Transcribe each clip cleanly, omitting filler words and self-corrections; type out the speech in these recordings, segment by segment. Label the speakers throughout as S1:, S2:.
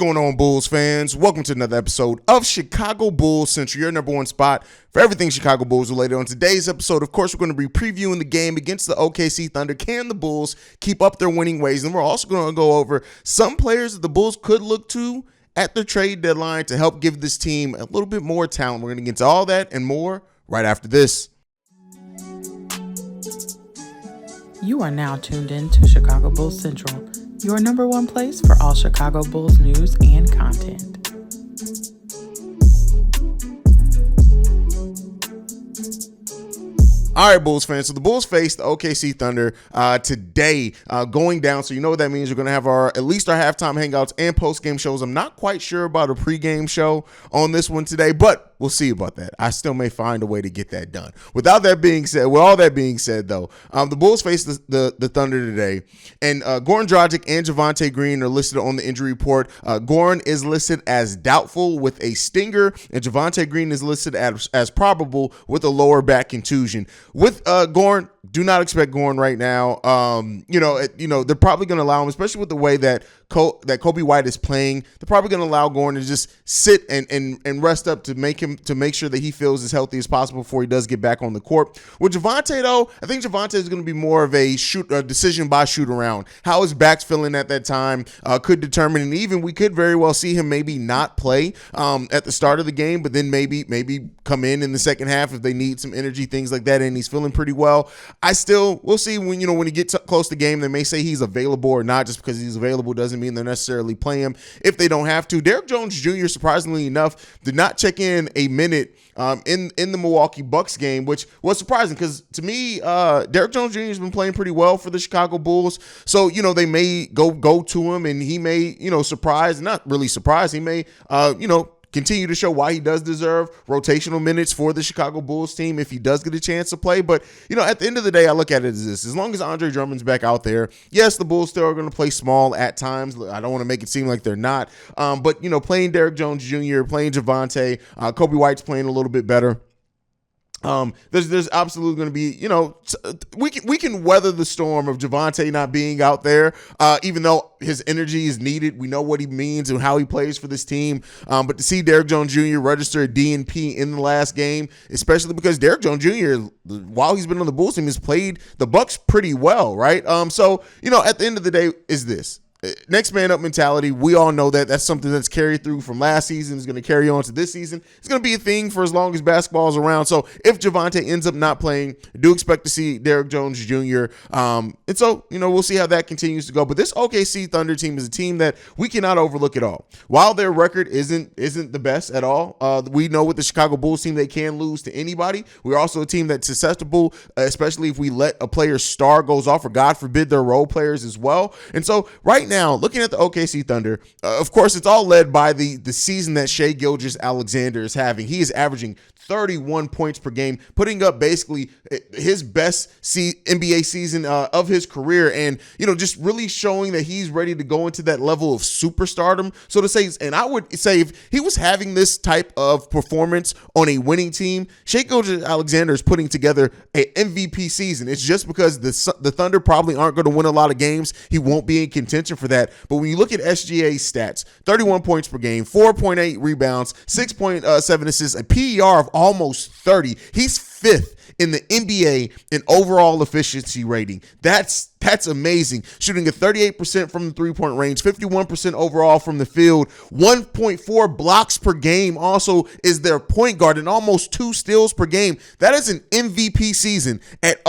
S1: going on, Bulls fans? Welcome to another episode of Chicago Bulls Central, your number one spot for everything Chicago Bulls related. On today's episode, of course, we're going to be previewing the game against the OKC Thunder. Can the Bulls keep up their winning ways? And we're also going to go over some players that the Bulls could look to at the trade deadline to help give this team a little bit more talent. We're going to get into all that and more right after this.
S2: You are now tuned in to Chicago Bulls Central, your number one place for all Chicago Bulls news and content.
S1: All right, Bulls fans. So the Bulls face the OKC Thunder today, going down. So you know what that means. We're going to have at least our halftime hangouts and post-game shows. I'm not quite sure about a pregame show on this one today, but we'll see about that. I still may find a way to get that done. With all that being said, though, the Bulls face the Thunder today, and Goran Dragic and Javonte Green are listed on the injury report. Goran is listed as doubtful with a stinger, and Javonte Green is listed as probable with a lower back contusion. With Goran, do not expect Goran right now. They're probably going to allow him, especially with the way that Kobe White is playing. They're probably going to allow Goran to just sit and rest up to make sure that he feels as healthy as possible before he does get back on the court. With Javonte, though, I think Javonte is going to be more of a decision by shoot around. How his back's feeling at that time could determine, and even we could very well see him maybe not play at the start of the game, but then maybe come in the second half if they need some energy, things like that, and he's feeling pretty well. We'll see when he gets close to game. They may say he's available or not. Just because he's available doesn't mean they're necessarily playing him if they don't have to. Derrick Jones Jr., surprisingly enough, did not check in a minute in the Milwaukee Bucks game, which was surprising because to me, Derrick Jones Jr. has been playing pretty well for the Chicago Bulls. So, they may go to him and he may, not really surprise. He may, continue to show why he does deserve rotational minutes for the Chicago Bulls team if he does get a chance to play. But, at the end of the day, I look at it as this. As long as Andre Drummond's back out there, yes, the Bulls still are going to play small at times. I don't want to make it seem like they're not. But playing Derrick Jones Jr., playing Javonte, Kobe White's playing a little bit better. There's absolutely going to be, we can weather the storm of Javonte not being out there, even though his energy is needed. We know what he means and how he plays for this team. But to see Derrick Jones Jr. register a DNP in the last game, especially because Derrick Jones Jr., while he's been on the Bulls team, has played the Bucks pretty well, right? So, at the end of the day is this. Next man up mentality. We all know that's something that's carried through from last season. Is going to carry on to this season. It's going to be a thing for as long as basketball is around. So if Javonte ends up not playing, I do expect to see Derrick Jones Jr. And so, we'll see how that continues to go. But this OKC Thunder team is a team that we cannot overlook at all. While their record isn't the best at all, we know with the Chicago Bulls team, they can lose to anybody. We're also a team that's susceptible, especially if we let a player's star goes off, or God forbid their role players as well. And so right now, looking at the OKC Thunder, of course, it's all led by the season that Shai Gilgeous-Alexan is having. He is averaging 31 points per game, putting up basically his best NBA season of his career, and just really showing that he's ready to go into that level of superstardom, so to say. And I would say if he was having this type of performance on a winning team, Shai Gilgeous-Alexan is putting together an MVP season. It's just because the Thunder probably aren't going to win a lot of games. He won't be in contention for that. But when you look at SGA's stats, 31 points per game, 4.8 rebounds, 6.7 assists, a PER of almost 30. He's fifth in the NBA in overall efficiency rating. That's amazing. Shooting at 38% from the three-point range, 51% overall from the field, 1.4 blocks per game also is their point guard, and almost 2 steals per game. That is an MVP season at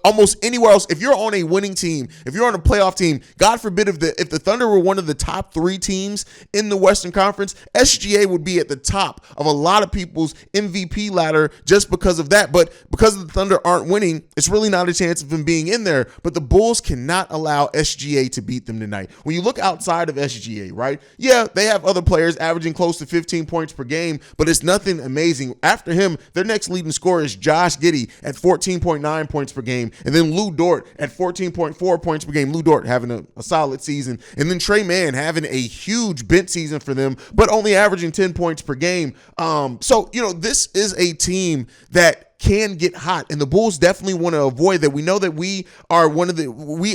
S1: almost anywhere else. If you're on a winning team, if you're on a playoff team, God forbid if the Thunder were one of the top 3 teams in the Western Conference, SGA would be at the top of a lot of people's MVP ladder just because of that. But because the Thunder aren't winning, it's really not a chance of him being in there. But the Bulls cannot allow SGA to beat them tonight. When you look outside of SGA, right? Yeah, they have other players averaging close to 15 points per game, but it's nothing amazing. After him, their next leading scorer is Josh Giddey at 14.9 points per game, and then Lou Dort at 14.4 points per game. Lou Dort having a solid season, and then Trey Mann having a huge bench season for them, but only averaging 10 points per game. So, this is a team that can get hot, and the Bulls definitely want to avoid that. We know that we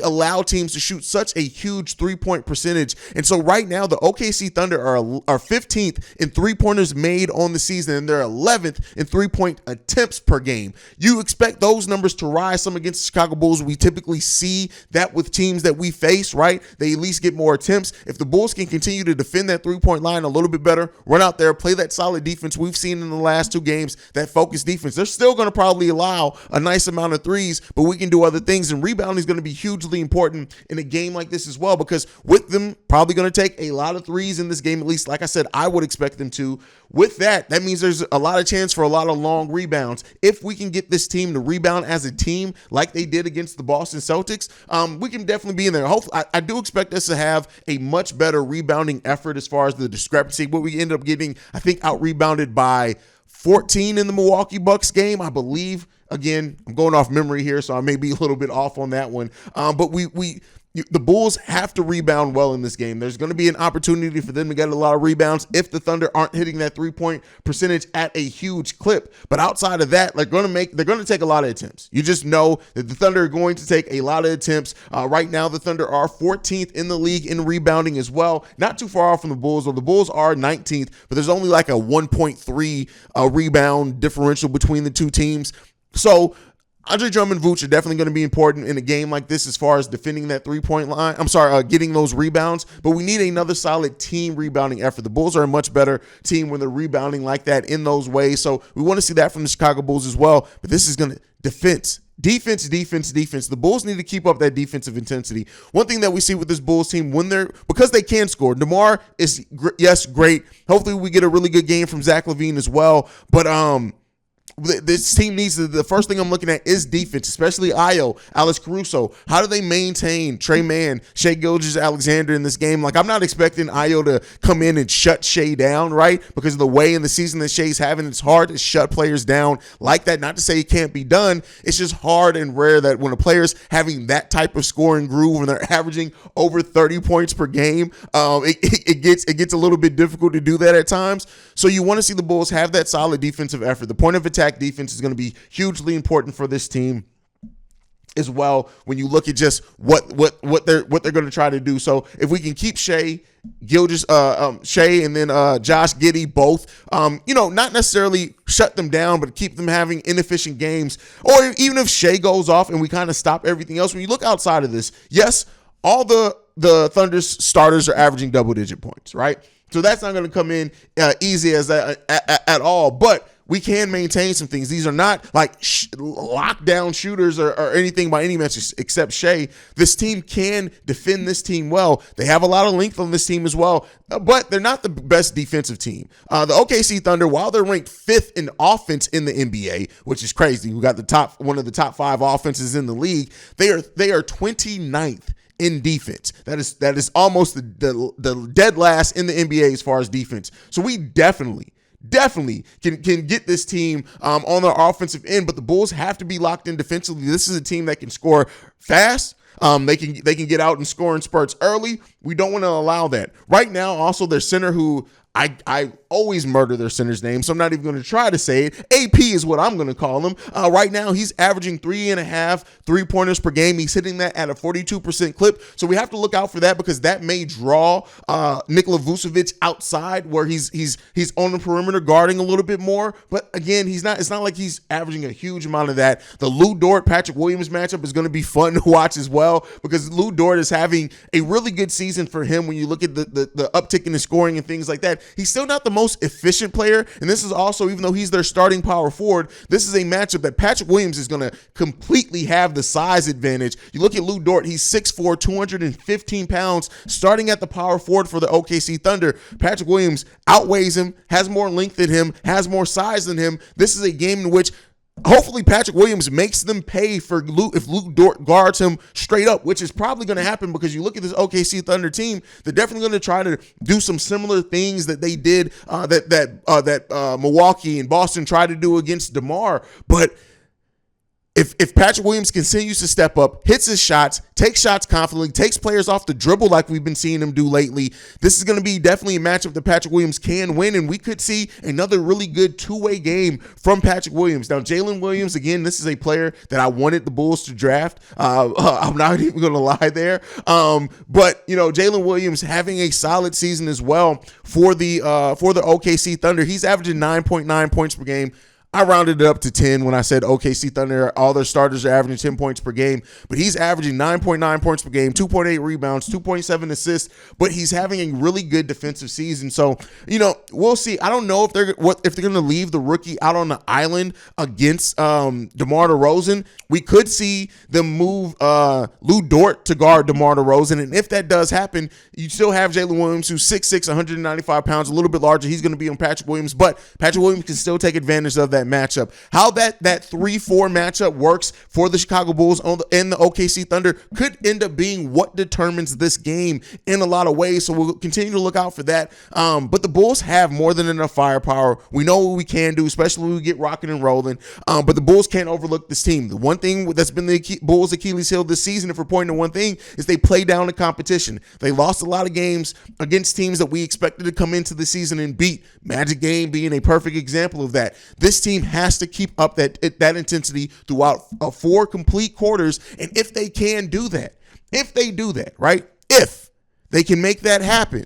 S1: allow teams to shoot such a huge 3-point percentage, and so right now the OKC Thunder are 15th in 3-pointers made on the season, and they're 11th in 3-point attempts per game. You expect those numbers to rise some against the Chicago Bulls. We typically see that with teams that we face, right? They at least get more attempts. If the Bulls can continue to defend that 3-point line a little bit better, run out there, play that solid defense we've seen in the last 2 games, that focused defense, they're still going to probably allow a nice amount of threes, but we can do other things, and rebounding is going to be hugely important in a game like this as well, because with them probably going to take a lot of threes in this game, at least like I said, I would expect them to. With that means there's a lot of chance for a lot of long rebounds. If we can get this team to rebound as a team like they did against the Boston Celtics, we can definitely be in there. Hopefully, I do expect us to have a much better rebounding effort as far as the discrepancy. What we end up getting, I think, out-rebounded by 14 in the Milwaukee Bucks game, I believe. Again, I'm going off memory here, so I may be a little bit off on that one. But the Bulls have to rebound well in this game. There's going to be an opportunity for them to get a lot of rebounds if the Thunder aren't hitting that 3-point percentage at a huge clip. But outside of that, they're going to take a lot of attempts. You just know that the Thunder are going to take a lot of attempts. Right now, the Thunder are 14th in the league in rebounding as well. Not too far off from the Bulls. Well, the Bulls are 19th, but there's only like a 1.3 rebound differential between the two teams. So Andre Drummond and Vooch are definitely going to be important in a game like this as far as defending that 3-point line. Getting those rebounds. But we need another solid team rebounding effort. The Bulls are a much better team when they're rebounding like that in those ways. So we want to see that from the Chicago Bulls as well. But this is going to defense. Defense. The Bulls need to keep up that defensive intensity. One thing that we see with this Bulls team, because they can score, DeMar is, yes, great. Hopefully we get a really good game from Zach LaVine as well. But this team needs the first thing I'm looking at is defense, especially Ayo, Alex Caruso. How do they maintain Trey Mann, Shai Gilgeous-Alexander in this game? I'm not expecting Ayo to come in and shut Shai down, right? Because of the way in the season that Shai's having, it's hard to shut players down like that. Not to say it can't be done. It's just hard and rare that when a player's having that type of scoring groove, when they're averaging over 30 points per game, it gets a little bit difficult to do that at times. So you want to see the Bulls have that solid defensive effort. The point of attack defense is going to be hugely important for this team as well when you look at just what they're going to try to do. So if we can keep Shai and then Josh Giddey both, not necessarily shut them down, but keep them having inefficient games, or even if Shai goes off and we kind of stop everything else. When you look outside of this, yes, all the Thunder's starters are averaging double-digit points, right? So that's not going to come in easy as that at all, but we can maintain some things. These are not like lockdown shooters or anything by any means except Shai. This team can defend this team well. They have a lot of length on this team as well, but they're not the best defensive team. The OKC Thunder, while they're ranked 5th in offense in the NBA, which is crazy, we got one of the top 5 offenses in the league. They are 29th in defense. That is almost the dead last in the NBA as far as defense. So we definitely can get this team on their offensive end, but the Bulls have to be locked in defensively. This is a team that can score fast. They can get out and score in spurts early. We don't want to allow that. Right now, also their center, who I always murder their center's name, so I'm not even going to try to say it. AP is what I'm going to call him. Right now, he's averaging 3.5 3-pointers per game. He's hitting that at a 42% clip. So we have to look out for that, because that may draw Nikola Vucevic outside, where he's on the perimeter guarding a little bit more. But again, it's not like he's averaging a huge amount of that. The Lou Dort Patrick Williams matchup is going to be fun to watch as well, because Lou Dort is having a really good season for him. When you look at the uptick in the scoring and things like that, he's still not the most efficient player. And this is also, even though he's their starting power forward, this is a matchup that Patrick Williams is going to completely have the size advantage. You look at Lou Dort, he's 6'4", 215 pounds, starting at the power forward for the OKC Thunder. Patrick Williams outweighs him, has more length than him, has more size than him. This is a game in which hopefully Patrick Williams makes them pay for if Lou Dort guards him straight up, which is probably going to happen, because you look at this OKC Thunder team, they're definitely going to try to do some similar things that they did that Milwaukee and Boston tried to do against DeMar. But If Patrick Williams continues to step up, hits his shots, takes shots confidently, takes players off the dribble like we've been seeing him do lately, this is going to be definitely a matchup that Patrick Williams can win, and we could see another really good two-way game from Patrick Williams. Now, Jalen Williams, again, this is a player that I wanted the Bulls to draft. I'm not even going to lie there. But Jalen Williams having a solid season as well for the OKC Thunder. He's averaging 9.9 points per game. I rounded it up to 10 when I said OKC Thunder, all their starters are averaging 10 points per game, but he's averaging 9.9 points per game, 2.8 rebounds, 2.7 assists, but he's having a really good defensive season. So, we'll see. I don't know if they're going to leave the rookie out on the island against DeMar DeRozan. We could see them move Lou Dort to guard DeMar DeRozan, and if that does happen, you still have Jalen Williams, who's 6'6", 195 pounds, a little bit larger. He's going to be on Patrick Williams, but Patrick Williams can still take advantage of that matchup. How that 3-4 matchup works for the Chicago Bulls and the OKC Thunder could end up being what determines this game in a lot of ways. So we'll continue to look out for that. But the Bulls have more than enough firepower. We know what we can do, especially when we get rocking and rolling. But the Bulls can't overlook this team. The one thing that's been the Bulls' Achilles heel this season, if we're pointing to one thing, is they play down the competition. They lost a lot of games against teams that we expected to come into the season and beat. Magic game being a perfect example of that. This team has to keep up that intensity throughout 4 complete quarters. And if they can do that, if they can make that happen,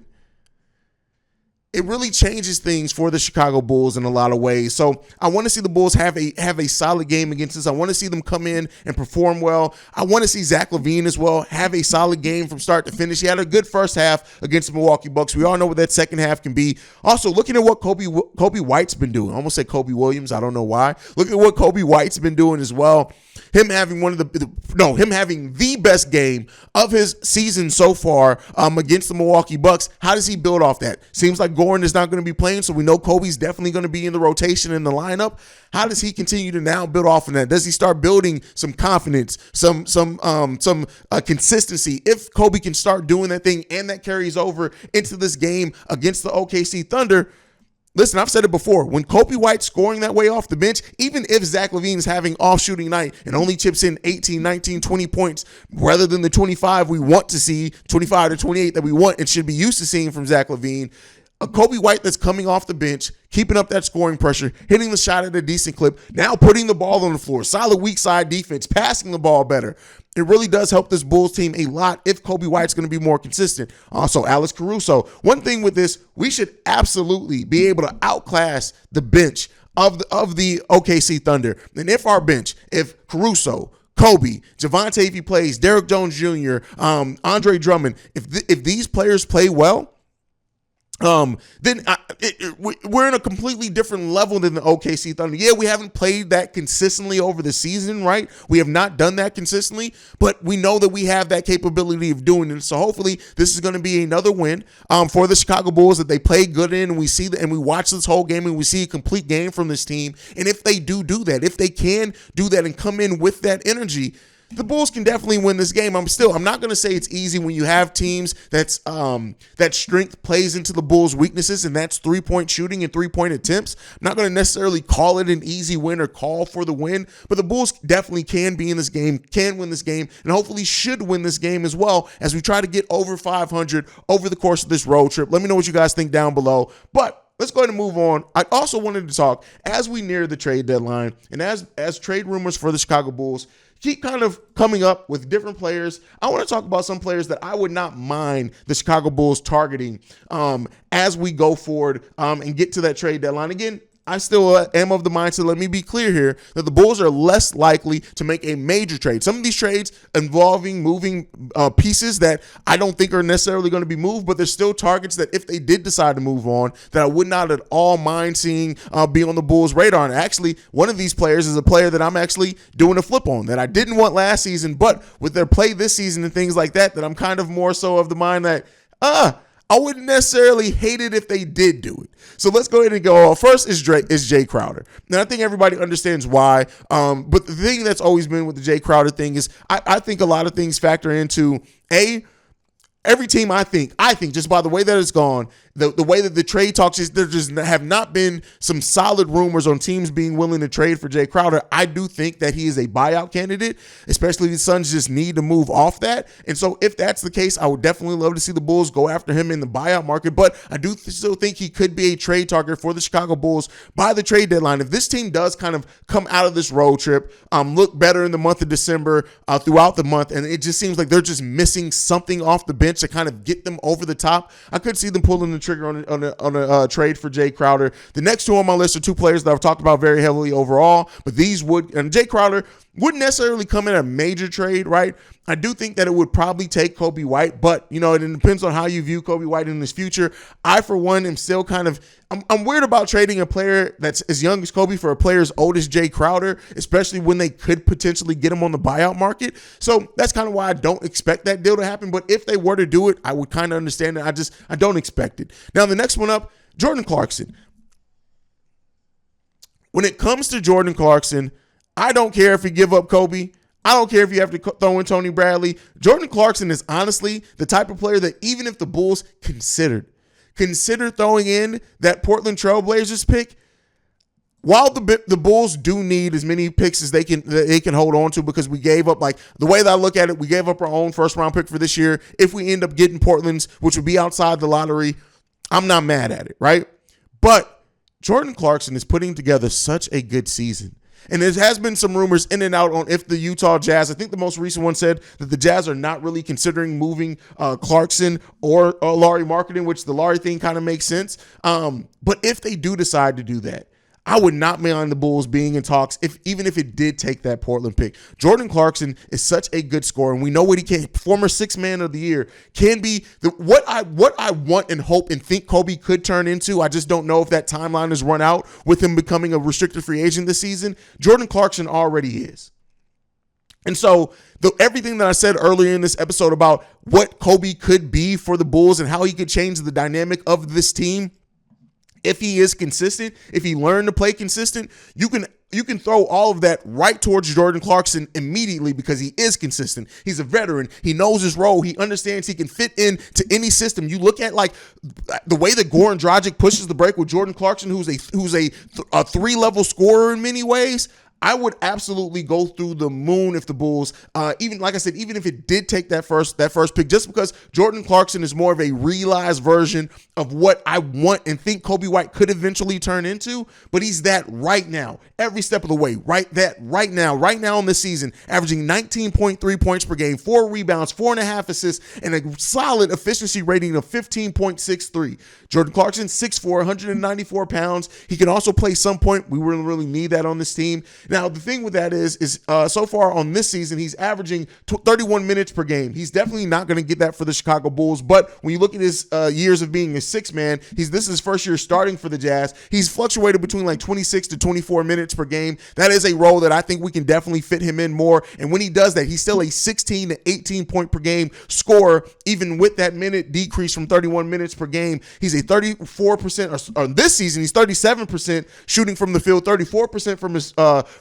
S1: it really changes things for the Chicago Bulls in a lot of ways. So I want to see the Bulls have a solid game against us. I want to see them come in and perform well. I want to see Zach LaVine as well have a solid game from start to finish. He had a good first half against the Milwaukee Bucks. We all know what that second half can be. Also, looking at what Kobe White's been doing. I almost said Kobe Williams. I don't know why. Look at what Kobe White's been doing as well. Him having him having the best game of his season so far against the Milwaukee Bucks. How does he build off that? Seems like Gordon is not going to be playing, so we know Kobe's definitely going to be in the rotation in the lineup. How does he continue to now build off of that? Does he start building some confidence, some consistency? If Kobe can start doing that thing and that carries over into this game against the OKC Thunder. Listen, I've said it before. When Kobe White's scoring that way off the bench, even if Zach LaVine's having off shooting night and only chips in 18, 19, 20 points rather than the 25 we want to see, 25 to 28 that we want and should be used to seeing from Zach LaVine, a Kobe White that's coming off the bench, keeping up that scoring pressure, hitting the shot at a decent clip, now putting the ball on the floor, solid weak side defense, passing the ball better. It really does help this Bulls team a lot if Kobe White's going to be more consistent. Also, Alex Caruso. One thing with this, we should absolutely be able to outclass the bench of the OKC Thunder. And if our bench, if Caruso, Kobe, Javonte if he plays, Derrick Jones Jr., Andre Drummond, if these players play well, then we're in a completely different level than the OKC Thunder. Yeah, we haven't played that consistently over the season, right? We have not done that consistently, but we know that we have that capability of doing it. So hopefully this is going to be another win for the Chicago Bulls that they play good in, and we see that, and we watch this whole game and we see a complete game from this team. And if they do that, if they can do that and come in with that energy, the Bulls can definitely win this game. I'm not going to say it's easy when you have teams that strength plays into the Bulls' weaknesses, and that's 3-point shooting and 3-point attempts. I'm not going to necessarily call it an easy win or call for the win, but the Bulls definitely can be in this game, can win this game, and hopefully should win this game as well as we try to get over 500 over the course of this road trip. Let me know what you guys think down below. But let's go ahead and move on. I also wanted to talk as we near the trade deadline and as trade rumors for the Chicago Bulls keep kind of coming up with different players. I want to talk about some players that I would not mind the Chicago Bulls targeting as we go forward and get to that trade deadline. Again, I still am of the mindset, let me be clear here, that the Bulls are less likely to make a major trade. Some of these trades involving moving pieces that I don't think are necessarily going to be moved, but there's still targets that if they did decide to move on, that I would not at all mind seeing be on the Bulls' radar. And actually, one of these players is a player that I'm actually doing a flip on that I didn't want last season, but with their play this season and things like that, that I'm kind of more so of the mind that, I wouldn't necessarily hate it if they did do it. So let's go ahead and go. First is Jae Crowder. Now, I think everybody understands why. But the thing that's always been with the Jae Crowder thing is I think a lot of things factor into, every team I think just by the way that it's gone, the way that the trade talks is, there just have not been some solid rumors on teams being willing to trade for Jae Crowder. I do think that he is a buyout candidate, especially the Suns just need to move off that. And so if that's the case, I would definitely love to see the Bulls go after him in the buyout market. But I do still think he could be a trade target for the Chicago Bulls by the trade deadline. If this team does kind of come out of this road trip, look better in the month of December, throughout the month, and it just seems like they're just missing something off the bench to kind of get them over the top, I could see them pulling the trigger on a trade for Jae Crowder. The next two on my list are two players that I've talked about very heavily overall, but these and Jae Crowder wouldn't necessarily come in a major trade, right? I do think that it would probably take Coby White, but, it depends on how you view Coby White in his future. I, for one, am still I'm weird about trading a player that's as young as Coby for a player as old as Jae Crowder, especially when they could potentially get him on the buyout market. So that's kind of why I don't expect that deal to happen. But if they were to do it, I would kind of understand it. I don't expect it. Now, the next one up, Jordan Clarkson. When it comes to Jordan Clarkson, I don't care if you give up Coby. I don't care if you have to throw in Tony Bradley. Jordan Clarkson is honestly the type of player that even if the Bulls consider throwing in that Portland Trailblazers pick, while the Bulls do need as many picks as they can hold on to, because we gave up, like, the way that I look at it, we gave up our own first round pick for this year. If we end up getting Portland's, which would be outside the lottery, I'm not mad at it, right? But Jordan Clarkson is putting together such a good season. And there has been some rumors in and out on if the Utah Jazz, I think the most recent one said that the Jazz are not really considering moving Clarkson or Lauri Markkanen, which the Lauri thing kind of makes sense. But if they do decide to do that, I would not mind the Bulls being in talks, even if it did take that Portland pick. Jordan Clarkson is such a good scorer, and we know what he can. Former sixth man of the year, can be what I want and hope and think Coby could turn into. I just don't know if that timeline is run out with him becoming a restricted free agent this season. Jordan Clarkson already is. And so everything that I said earlier in this episode about what Coby could be for the Bulls and how he could change the dynamic of this team, if he is consistent, if he learned to play consistent, you can throw all of that right towards Jordan Clarkson immediately because he is consistent. He's a veteran. He knows his role. He understands he can fit into any system. You look at, like, the way that Goran Dragic pushes the break with Jordan Clarkson, who's a three-level scorer in many ways. I would absolutely go through the moon if the Bulls, even if it did take that first pick, just because Jordan Clarkson is more of a realized version of what I want and think Coby White could eventually turn into. But he's that right now, every step of the way, right now in this season, averaging 19.3 points per game, 4 rebounds, 4.5 assists, and a solid efficiency rating of 15.63. Jordan Clarkson, 6'4", 194 pounds. He can also play some point. We really need that on this team. Now, the thing with that is so far on this season, he's averaging 31 minutes per game. He's definitely not going to get that for the Chicago Bulls. But when you look at his years of being a sixth man, this is his first year starting for the Jazz. He's fluctuated between like 26 to 24 minutes per game. That is a role that I think we can definitely fit him in more. And when he does that, he's still a 16 to 18 point per game scorer, even with that minute decrease from 31 minutes per game. He's a 34%, or this season, he's 37% shooting from the field, 34%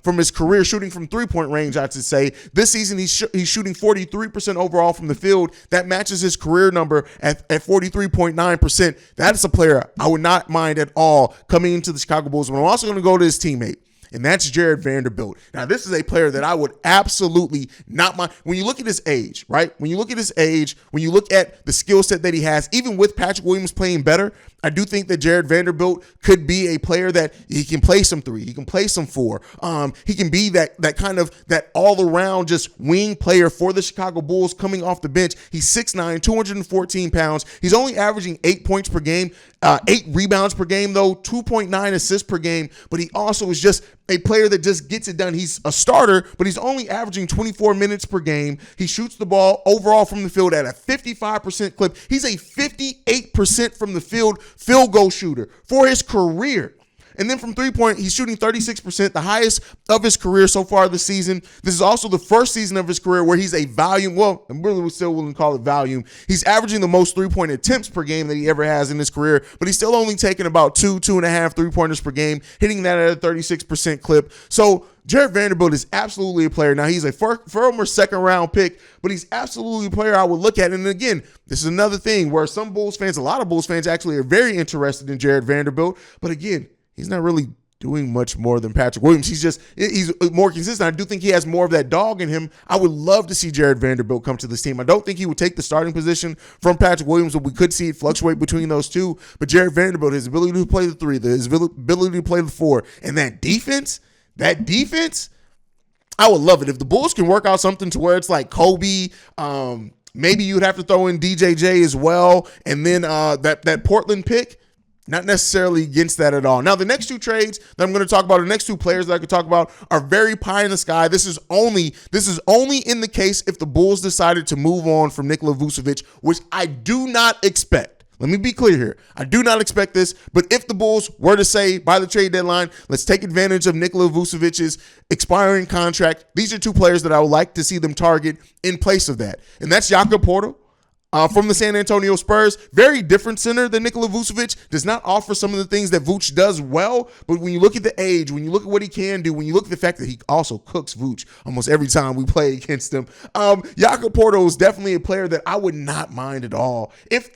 S1: from his career shooting from three-point range, I should say. This season, he's shooting 43% overall from the field. That matches his career number at 43.9%. That is a player I would not mind at all coming into the Chicago Bulls. But I'm also going to go to his teammate, and that's Jarred Vanderbilt. Now, this is a player that I would absolutely not mind. When you look at his age, right? When you look at the skill set that he has, even with Patrick Williams playing better, I do think that Jarred Vanderbilt could be a player that he can play some three, he can play some four. He can be that kind of that all-around just wing player for the Chicago Bulls coming off the bench. He's 6'9", 214 pounds. He's only averaging 8 points per game, 8 rebounds per game, though, 2.9 assists per game. But he also is just a player that just gets it done. He's a starter, but he's only averaging 24 minutes per game. He shoots the ball overall from the field at a 55% clip. He's a 58% from the field goal shooter for his career. And then from three-point, he's shooting 36%, the highest of his career so far this season. This is also the first season of his career where he's a volume, well, I'm really still willing to call it volume. He's averaging the most three-point attempts per game that he ever has in his career, but he's still only taking about 2.5 three-pointers per game, hitting that at a 36% clip. So Jarred Vanderbilt is absolutely a player. Now, he's a former second-round pick, but he's absolutely a player I would look at. And again, this is another thing where some Bulls fans, a lot of Bulls fans actually are very interested in Jarred Vanderbilt. But again, he's not really doing much more than Patrick Williams. He's more consistent. I do think he has more of that dog in him. I would love to see Jarred Vanderbilt come to this team. I don't think he would take the starting position from Patrick Williams, but we could see it fluctuate between those two. But Jarred Vanderbilt, his ability to play the 3, his ability to play the 4, and that defense, I would love it. If the Bulls can work out something to where it's like Kobe, maybe you'd have to throw in DJJ as well, and then that Portland pick, not necessarily against that at all. Now, the next 2 trades that I'm going to talk about, the next 2 players that I could talk about are very pie in the sky. This is only in the case if the Bulls decided to move on from Nikola Vucevic, which I do not expect. Let me be clear here. I do not expect this, but if the Bulls were to say by the trade deadline, let's take advantage of Nikola Vucevic's expiring contract, these are 2 players that I would like to see them target in place of that. And that's Jakob Poeltl from the San Antonio Spurs. Very different center than Nikola Vucevic. Does not offer some of the things that Vooch does well, but when you look at the age, when you look at what he can do, when you look at the fact that he also cooks Vooch almost every time we play against him, Jakob Poeltl is definitely a player that I would not mind at all. If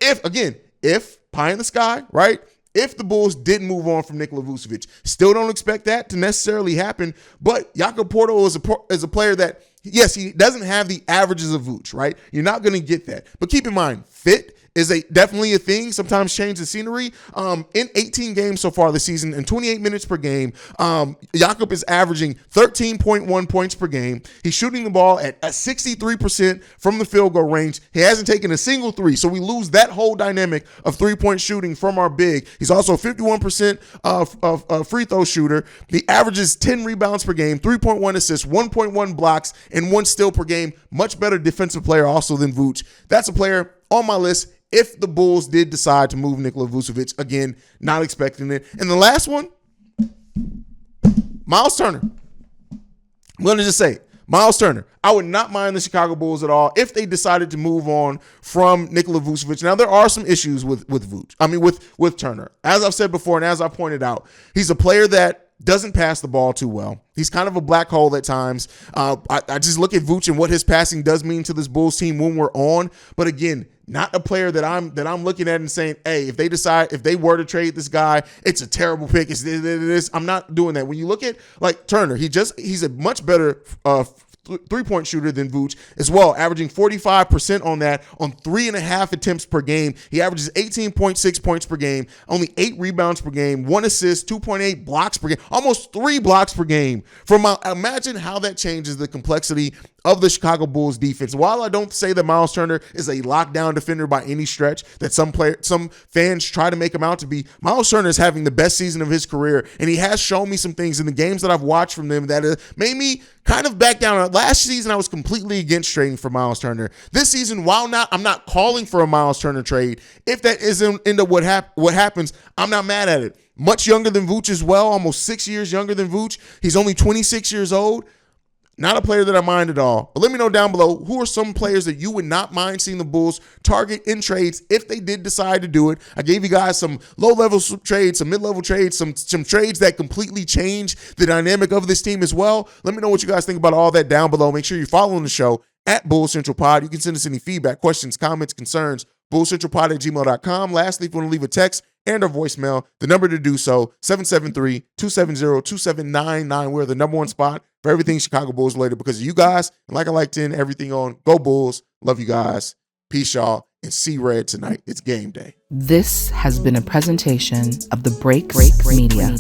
S1: pie in the sky, right? If the Bulls did move on from Nikola Vucevic, still don't expect that to necessarily happen. But Jakob Poeltl is a player that, yes, he doesn't have the averages of Vooch, right? You're not going to get that. But keep in mind, fit is definitely a thing. Sometimes change the scenery. In 18 games so far this season and 28 minutes per game, Jakob is averaging 13.1 points per game. He's shooting the ball at 63% from the field goal range. He hasn't taken a single 3, so we lose that whole dynamic of 3-point shooting from our big. He's also 51% of free throw shooter. He averages 10 rebounds per game, 3.1 assists, 1.1 blocks, and 1 steal per game. Much better defensive player also than Vooch. That's a player on my list if the Bulls did decide to move Nikola Vucevic. Again, not expecting it. And the last one, Miles Turner. I'm going to just say it. Miles Turner. I would not mind the Chicago Bulls at all if they decided to move on from Nikola Vucevic. Now, there are some issues with Turner. As I've said before and as I pointed out, he's a player that doesn't pass the ball too well. He's kind of a black hole at times. I just look at Vooch and what his passing does mean to this Bulls team when we're on. But again, not a player that I'm looking at and saying, hey, if they were to trade this guy, it's a terrible pick. It's this. I'm not doing that. When you look at like Turner, he's a much better 3-point shooter than Vooch as well, averaging 45% on that on 3.5 attempts per game. He averages 18.6 points per game, only 8 rebounds per game, 1 assist, 2.8 blocks per game, almost 3 blocks per game. Imagine how that changes the complexity of the Chicago Bulls defense. While I don't say that Miles Turner is a lockdown defender by any stretch that some fans try to make him out to be, Miles Turner is having the best season of his career, and he has shown me some things in the games that I've watched from them that made me kind of back down. Last season, I was completely against trading for Miles Turner. This season, I'm not calling for a Miles Turner trade. If that isn't end up what happens, I'm not mad at it. Much younger than Vooch as well, almost 6 years younger than Vooch. He's only 26 years old. Not a player that I mind at all. But let me know down below, who are some players that you would not mind seeing the Bulls target in trades if they did decide to do it? I gave you guys some low-level trades, some mid-level trades, some trades that completely change the dynamic of this team as well. Let me know what you guys think about all that down below. Make sure you're following the show at Bulls Central Pod. You can send us any feedback, questions, comments, concerns, bullscentralpod@gmail.com. Lastly, if you want to leave a text and a voicemail, the number to do so, 773-270-2799. We're the number one spot for everything Chicago Bulls related because of you guys. And like I like to end everything on, go Bulls. Love you guys. Peace, y'all. And see red tonight. It's game day.
S2: This has been a presentation of the Break Media.